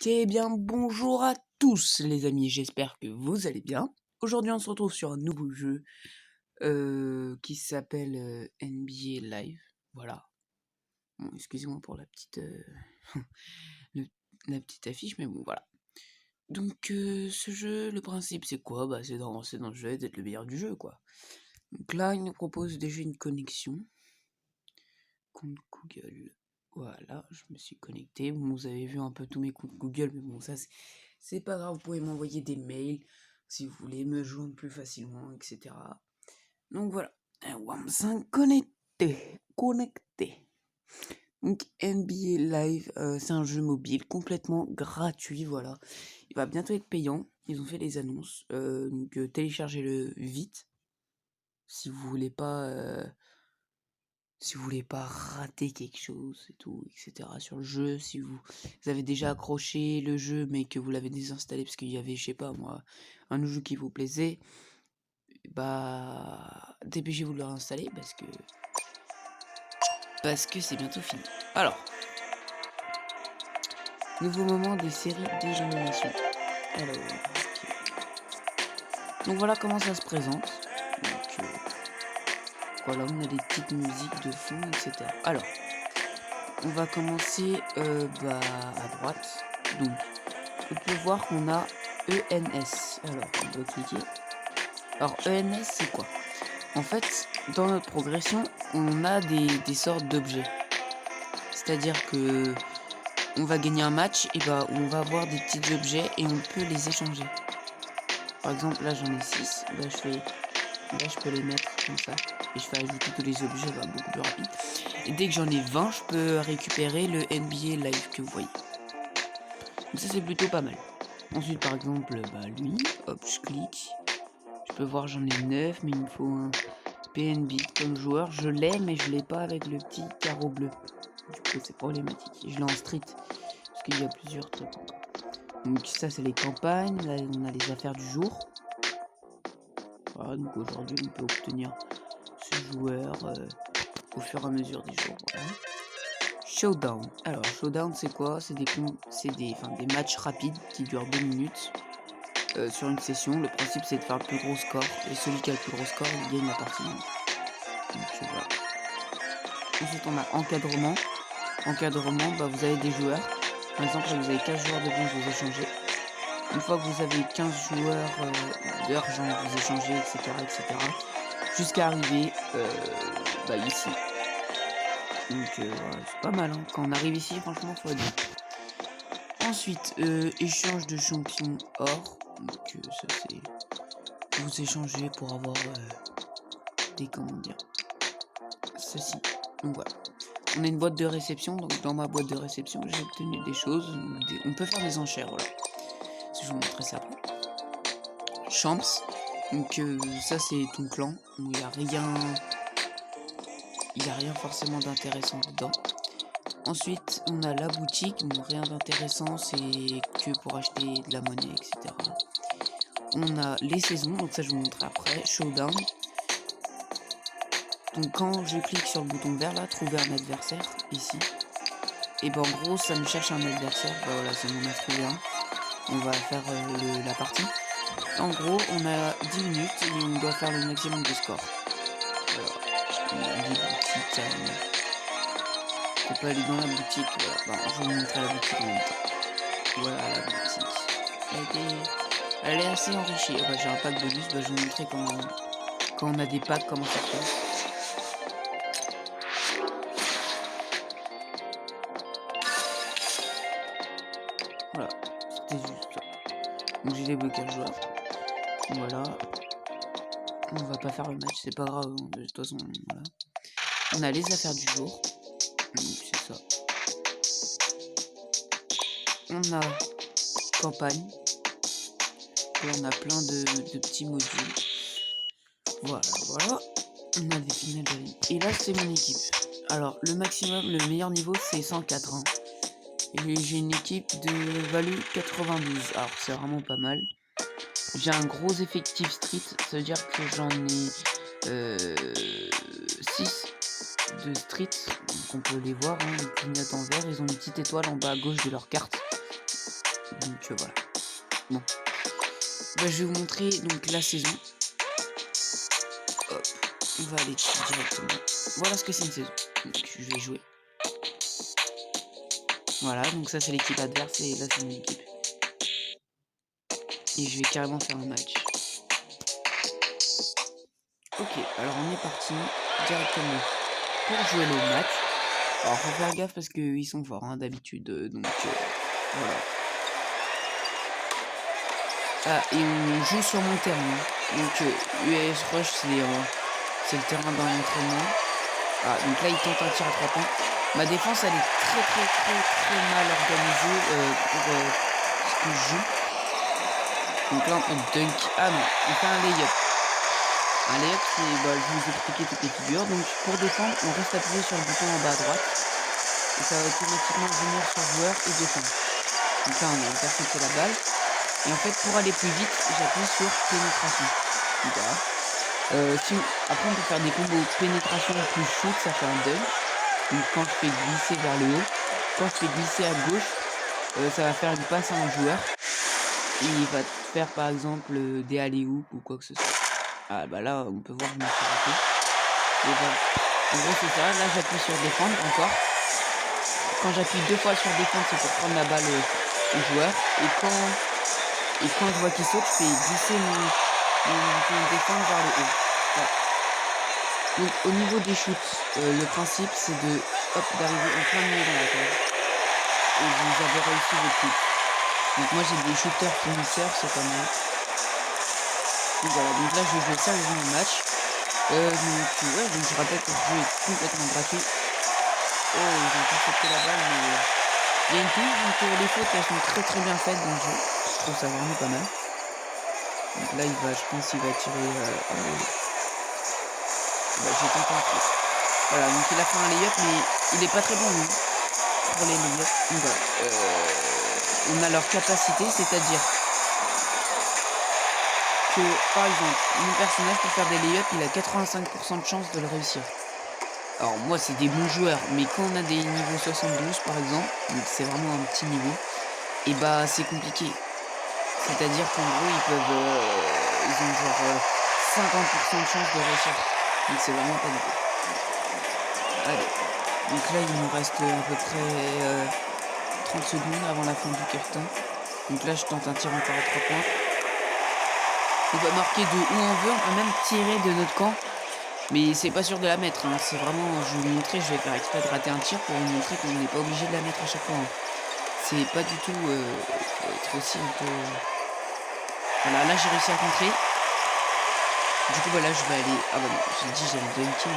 Eh bien, bonjour à tous les amis, j'espère que vous allez bien. Aujourd'hui, on se retrouve sur un nouveau jeu qui s'appelle NBA Live. Voilà. Bon, excusez-moi pour la petite, le- la petite affiche, mais bon, voilà. Donc, ce jeu, le principe, c'est quoi? Bah, c'est d'avancer dans le jeu et d'être le meilleur du jeu, quoi. Donc là, il nous propose déjà une connexion. Compte Google. Voilà, je me suis connecté. Bon, vous avez vu un peu tous mes comptes Google, mais bon, ça, c'est pas grave. Vous pouvez m'envoyer des mails si vous voulez me joindre plus facilement, etc. Donc voilà. WAM5 connecté. Connecté. Donc NBA Live, c'est un jeu mobile complètement gratuit, voilà. Il va bientôt être payant. Ils ont fait les annonces. Donc téléchargez-le vite. Si vous voulez pas. Si vous voulez pas rater quelque chose et tout, etc. sur le jeu, si vous avez déjà accroché le jeu mais que vous l'avez désinstallé parce qu'il y avait, je sais pas moi, un jeu qui vous plaisait, bah dépêchez-vous de le réinstaller parce que c'est bientôt fini. Alors, nouveau moment des séries des animations. Alors, ok. Donc voilà comment ça se présente. Donc voilà, on a des petites musiques de fond, etc. Alors, on va commencer à droite. Donc, on peut voir qu'on a ENS. Alors, on va cliquer. Alors, ENS, c'est quoi? En fait, dans notre progression, on a des sortes d'objets. C'est-à-dire que on va gagner un match, et bah, on va avoir des petits objets et on peut les échanger. Par exemple, là, j'en ai 6. Là, je peux les mettre comme ça. Et je fais ajouter tous les objets, va beaucoup plus rapide. Et dès que j'en ai 20, je peux récupérer le NBA Live que vous voyez. Donc ça, c'est plutôt pas mal. Ensuite, par exemple, bah, lui, hop, je clique. Je peux voir, j'en ai 9, mais il me faut un PNB comme joueur. Je l'ai, mais je l'ai pas avec le petit carreau bleu. Du coup, c'est problématique. Je l'ai en street, parce qu'il y a plusieurs trucs encore. Donc ça, c'est les campagnes. Là, on a les affaires du jour. Voilà, donc aujourd'hui, on peut obtenir ce joueur au fur et à mesure des jours. Voilà. Showdown. Alors, Showdown, c'est quoi? C'est des matchs rapides qui durent 2 minutes. Sur une session, le principe c'est de faire le plus gros score, et celui qui a le plus gros score, il gagne la partie. Donc voilà. Ensuite on a encadrement. Encadrement, bah, vous avez des joueurs. Par exemple, là, vous avez 15 joueurs de bronze, vous échangez. Une fois que vous avez 15 joueurs d'argent, vous échangez, etc. Jusqu'à arriver ici. Donc voilà, c'est pas mal, hein. Quand on arrive ici, franchement, faut être bien. Ensuite, échange de champions or. Donc ça c'est... Vous échangez pour avoir des, comment dire, ceci. Donc voilà. On a une boîte de réception, donc dans ma boîte de réception, j'ai obtenu des choses. On peut faire des enchères, voilà. Si je vous montrer ça après. Champs. Donc ça c'est ton clan. Il n'y a rien forcément d'intéressant dedans. Ensuite, on a la boutique. Bon, rien d'intéressant, c'est que pour acheter de la monnaie, etc. On a les saisons, donc ça je vous montrerai après. Showdown. Donc quand je clique sur le bouton vert là, trouver un adversaire, ici, et ben en gros ça me cherche un adversaire, bah voilà, c'est mon trouvé un. On va faire la partie. En gros on a 10 minutes et on doit faire le maximum de score. Voilà, on a des boutiques, on peut aller dans la boutique, voilà, bah, je vais vous montrer la boutique en même temps. Voilà la boutique. Elle est assez enrichie. Ah bah, j'ai un pack bonus, bah, je vais vous montrer quand on a des packs, comment ça se passe. Voilà, c'était juste ça. Donc j'ai débloqué le joueur. Voilà. On va pas faire le match, c'est pas grave. De toute façon, voilà. On a les affaires du jour. Donc c'est ça. On a campagne. Là on a plein de petits modules. Voilà, voilà. On a des finales de ligne. Et là c'est mon équipe. Alors le maximum, le meilleur niveau c'est 104. Hein. Et j'ai une équipe de value 92. Alors c'est vraiment pas mal. J'ai un gros effectif street, ça veut dire que j'en ai 6 de street, donc on peut les voir, hein, ils clignotent en vert, ils ont une petite étoile en bas à gauche de leur carte. voilà. Bon. Bah, je vais vous montrer donc la saison. Hop. On va aller dessus directement. Voilà ce que c'est une saison. Donc je vais jouer. Voilà, donc ça c'est l'équipe adverse et là c'est mon équipe. Et je vais carrément faire un match. Ok, alors on est parti directement pour jouer le match. Alors faut faire gaffe parce qu'ils sont forts hein, d'habitude, donc voilà. Ah, et on joue sur mon terrain. Donc US Rush c'est le terrain d'un entraînement. Ah, donc là il tente un tir à 3 points. Ma défense elle est très mal organisée pour ce que je joue. Donc là on peut dunk. Ah non, on fait un layup. Un layup c'est, bah, je vais vous expliquer toutes les figures. Donc pour défendre, on reste appuyé sur le bouton en bas à droite. Et ça va automatiquement venir sur le joueur et défendre. Donc là on a intercepté la balle. Et en fait pour aller plus vite, j'appuie sur pénétration. Donc voilà. Après on peut faire des combos pénétration plus shoot, ça fait un dunk. Donc quand je fais glisser vers le haut, quand je fais glisser à gauche, ça va faire une passe à un joueur. Et il va faire par exemple des alley-oop ou quoi que ce soit. Ah bah là on peut voir que je me suis raté. Et voilà. En gros c'est ça, là j'appuie sur défendre encore. Quand j'appuie 2 fois sur défendre c'est pour prendre la balle au joueur. Et quand je vois qu'il saute, je fais glisser mon bouton défendre vers le haut. Voilà. Donc au niveau des shoots, le principe c'est d'arriver en plein milieu dans la cage. Et vous avez réussi votre shoot. Donc moi j'ai des shooters finisseurs, c'est pas mal. Donc voilà, donc là je vais jouer sérieusement le match. Donc je rappelle que le jeu est complètement gratuit. Oh, ils ont intercepté la balle, mais il y a une touche, donc les fautes elles sont très bien faites dans le jeu. Je trouve ça vraiment pas mal. Donc là je pense qu'il va tirer. J'ai tenté un truc. Voilà, donc il a fait un layup, mais il est pas très bon lui pour les layups. Donc voilà. On a leur capacité, c'est-à-dire que par exemple, mon personnage pour faire des layups, il a 85% de chance de le réussir. Alors moi c'est des bons joueurs, mais quand on a des niveaux 72 par exemple, donc c'est vraiment un petit niveau, et bah c'est compliqué. C'est-à-dire qu'en gros ils ont genre 50% de chance de réussir. Donc c'est vraiment pas beaucoup. Allez. Donc là il nous reste à peu près 30 secondes avant la fin du carton. Donc là je tente un tir encore à 3 points. On va marquer de où on veut, on peut même tirer de notre camp. Mais c'est pas sûr de la mettre, hein. C'est vraiment, je vais vous montrer, je vais faire exprès de rater un tir pour vous montrer qu'on n'est pas obligé de la mettre à chaque fois. Hein. C'est pas du tout, faut être aussi un peu... Voilà, là j'ai réussi à contrer. Du coup, voilà, je vais aller... Ah bah non, j'ai dit j'allais dunker,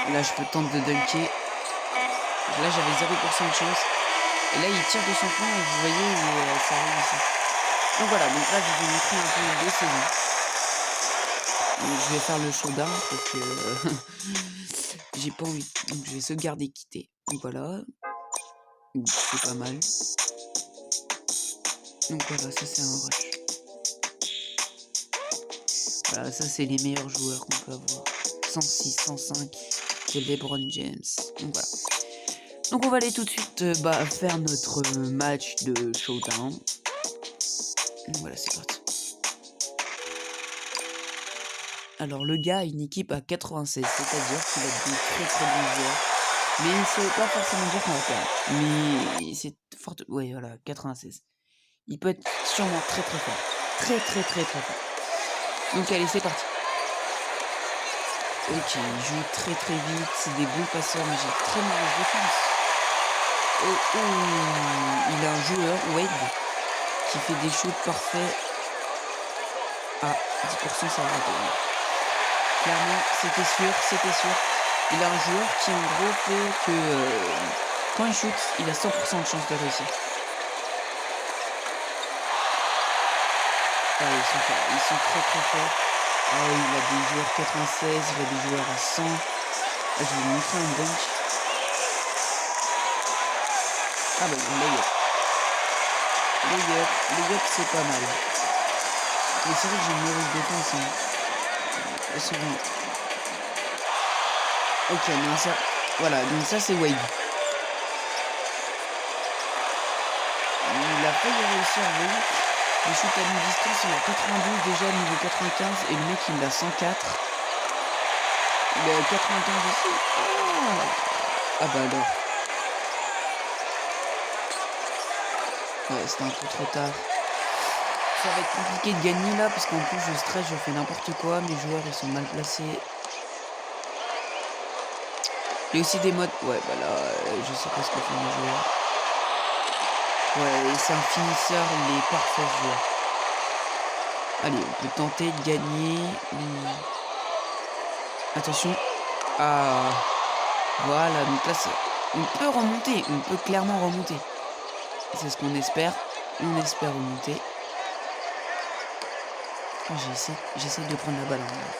mais... Là, je peux tenter de dunker. Donc là, j'avais 0% de chance. Et là, il tire de son coin, et vous voyez, ça arrive ici. Donc voilà, donc là, je vais vous montrer un peu les saisons. Donc, je vais faire le showdown parce que j'ai pas envie. Donc je vais sauvegarder quitter. Donc voilà. C'est pas mal. Donc voilà, ça c'est un rush. Voilà, ça c'est les meilleurs joueurs qu'on peut avoir. 106, 105, c'est LeBron James. Donc voilà. Donc on va aller tout de suite faire notre match de showdown. Donc voilà, c'est parti. Alors le gars a une équipe à 96, c'est-à-dire qu'il a des très bons joueurs. Mais ça veut pas forcément dire qu'on va perdre. Mais c'est fort... Ouais, voilà, 96. Il peut être sûrement très fort. Très fort. Donc allez, c'est parti. Ok, il joue très vite, c'est des bons passeurs, mais j'ai très mauvaise défense. Oh, il a un joueur, Wade, qui fait des shoots parfaits. Ah, 10% ça va rater. Clairement, c'était sûr. Il a un joueur qui en gros fait que quand il shoot, il a 100% de chance de réussir. Ah, ils sont très forts. Ah, il a des joueurs 96, il a des joueurs à 100. Ah, je vais vous montrer un dunk. Ah bah bon, layup, c'est pas mal. Mais c'est vrai que j'ai une mauvaise défense. Hein. C'est bon. Ok, mais ça... Voilà, donc ça c'est Wade. failli réussir, vous voyez. Le shoot à mi-distance, il a 92 déjà, niveau 95, et le mec il a 104. Il a 95 aussi. Ah bah alors. Ouais, c'était un peu trop tard. Ça va être compliqué de gagner là, parce qu'en plus je stresse, je fais n'importe quoi, mes joueurs ils sont mal placés. Il y a aussi des modes... Ouais, bah là, je sais pas ce que font les joueurs. Ouais, c'est un finisseur, il est parfait ce joueur. Allez, on peut tenter de gagner. Attention. Ah, voilà, donc là, on peut remonter, on peut clairement remonter. C'est ce qu'on espère. On espère remonter. Oh, j'essaie de prendre la balle en main.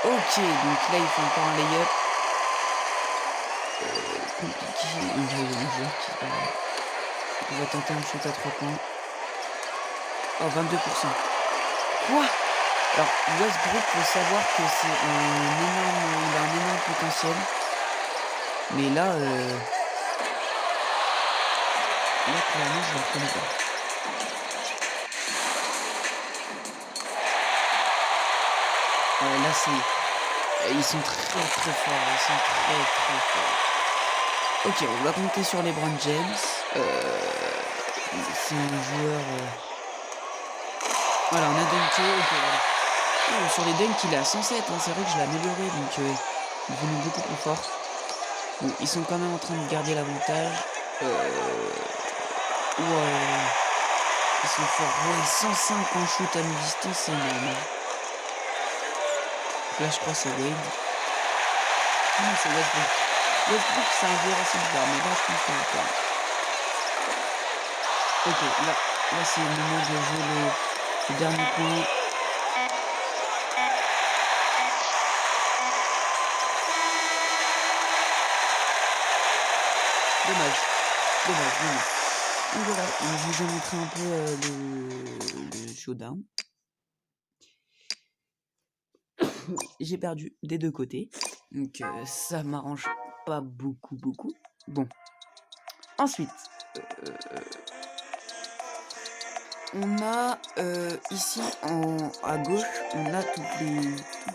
Ok, donc là, il faut encore un lay-up. Compliqué. On va tenter un shoot à 3 points. Oh, 22%. Quoi? Alors, Westbrook, faut savoir que c'est il a un énorme potentiel. Mais là, clairement, je ne le reconnais pas. Là, ils sont très très forts. Ils sont très très forts. Ok, on va compter sur LeBron James. C'est un joueur... Voilà, on a Dante. Ok, voilà. Oh, sur les dunks, il est à 107. Hein, c'est vrai que je l'ai amélioré. Donc, il est devenu beaucoup plus fort. Bon, ils sont quand même en train de garder l'avantage. Ils sont forts. Ouais, 105 en shoot à mi-distance, c'est énorme. Donc là, je crois que c'est Wade. Ah non, c'est Westbrook. Westbrook, c'est un joueur assez bizarre, mais là, je pense que c'est pas. Ok, là c'est le moment de jouer le dernier point. Dommage. Donc voilà, je vous ai montré un peu le showdown. J'ai perdu des deux côtés, donc ça m'arrange pas beaucoup. Bon, ensuite, on a ici à gauche, on a toutes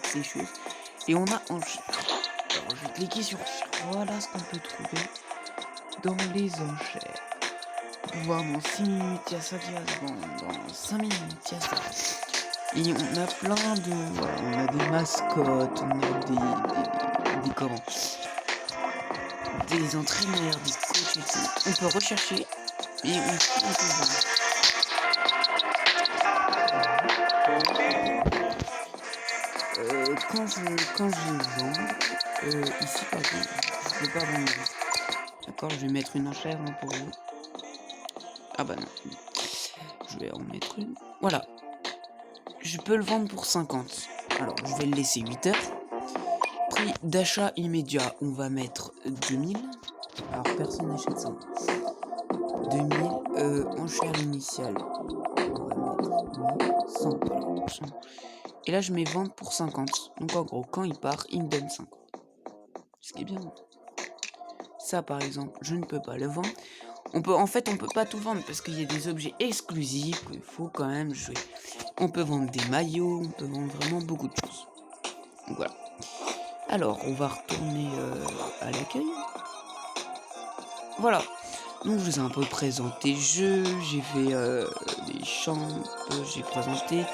ces choses, et on a enchères. Alors je vais cliquer sur voilà ce qu'on peut trouver dans les enchères. Voir dans 6 minutes, il y a ça qui va se vendre, dans 5 minutes, il y a ça. Et on a plein de... Voilà, on a des mascottes, on a des comment, des entraîneurs, des coachs et tout. On peut rechercher et on peut vendre. Quand je vends, ici par exemple, je peux pas vendre. D'accord, je vais mettre une enchère hein, pour vous. Ah bah non. Je vais en mettre une. Voilà. Je peux le vendre pour 50. Alors, je vais le laisser 8 heures. Prix d'achat immédiat, on va mettre 2000. Alors, personne n'achète ça. 2000. Enchère initiale, on va mettre 100. Et là, je mets vente pour 50. Donc, en gros, quand il part, il me donne 50. Ce qui est bien. Ça, par exemple, je ne peux pas le vendre. On peut pas tout vendre parce qu'il y a des objets exclusifs qu'il faut quand même jouer. On peut vendre des maillots, on peut vendre vraiment beaucoup de choses. Donc voilà. Alors, on va retourner à l'accueil. Voilà. Donc, je vous ai un peu présenté le jeu. J'ai fait les champs, j'ai présenté.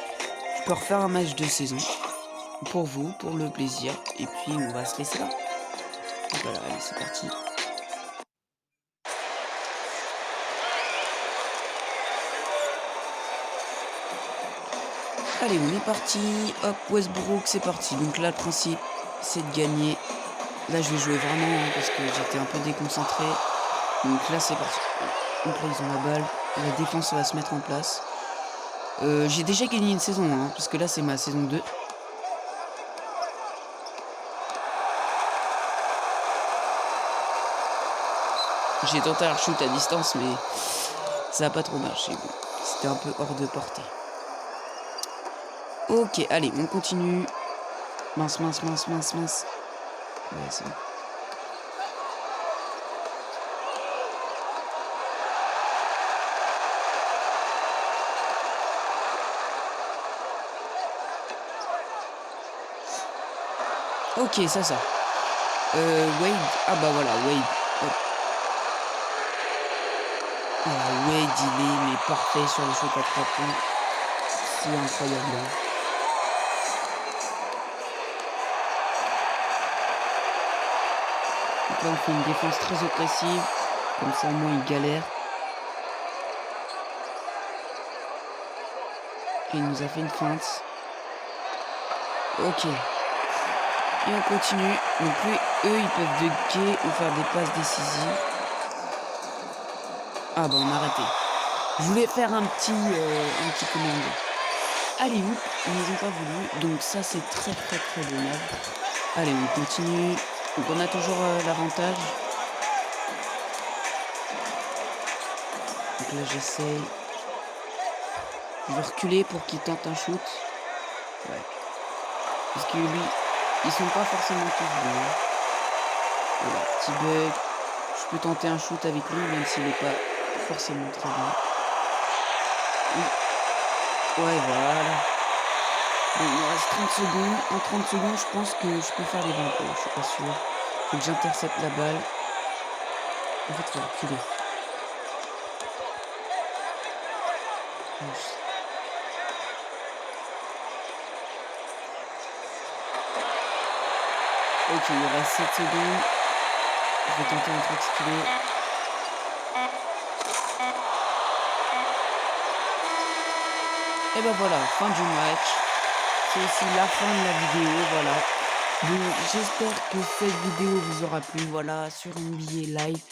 Je peux refaire un match de saison pour vous, pour le plaisir. Et puis, on va se laisser là. Donc voilà, allez, c'est parti. Allez, on est parti. Hop, Westbrook, c'est parti. Donc là, le principe, c'est de gagner. Là, je vais jouer vraiment hein, parce que j'étais un peu déconcentré. Donc là, c'est parti. Donc là, ils ont la balle. La défense va se mettre en place. J'ai déjà gagné une saison, hein, parce que là, c'est ma saison 2. J'ai tenté un shoot à distance, mais ça n'a pas trop marché. Bon, c'était un peu hors de portée. Ok, allez, on continue. Mince. Ouais, c'est bon. Ok, ça. Wade. Ah bah voilà, Wade. Hop. Ah, Wade, il est mais parfait sur le shoot à 3 points. C'est incroyable. Donc là, on fait une défense très oppressive. Comme ça, au moins, il galère. Et il nous a fait une feinte. Ok. Et on continue. Donc lui, eux, ils peuvent dunker ou faire des passes décisives. Ah bah on a arrêté. Je voulais faire un petit commando. Allez, hop, ils nous ont pas voulu. Donc ça, c'est très dommage. Allez, on continue. Donc on a toujours l'avantage. Donc là, j'essaye. Je vais reculer pour qu'il tente un shoot. Ouais. Parce que lui, ils sont pas forcément tous bons, hein. Voilà, petit bug. Je peux tenter un shoot avec lui, même s'il n'est pas forcément très bon. Oui. Ouais, voilà. Bon, il me reste 30 secondes. En 30 secondes, je pense que je peux faire les 20 points. Je suis pas sûr. Faut que j'intercepte la balle. En fait, faut reculer. Ok, il reste 7 secondes. Je vais tenter un truc stylé. Et ben voilà, fin du match. C'est aussi la fin de la vidéo, voilà. Donc j'espère que cette vidéo vous aura plu, voilà, sur NBA Live.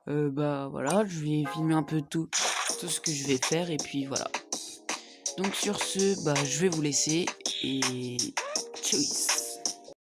Bah voilà, je vais filmer un peu tout ce que je vais faire et puis voilà. Donc sur ce, bah je vais vous laisser et tchuss.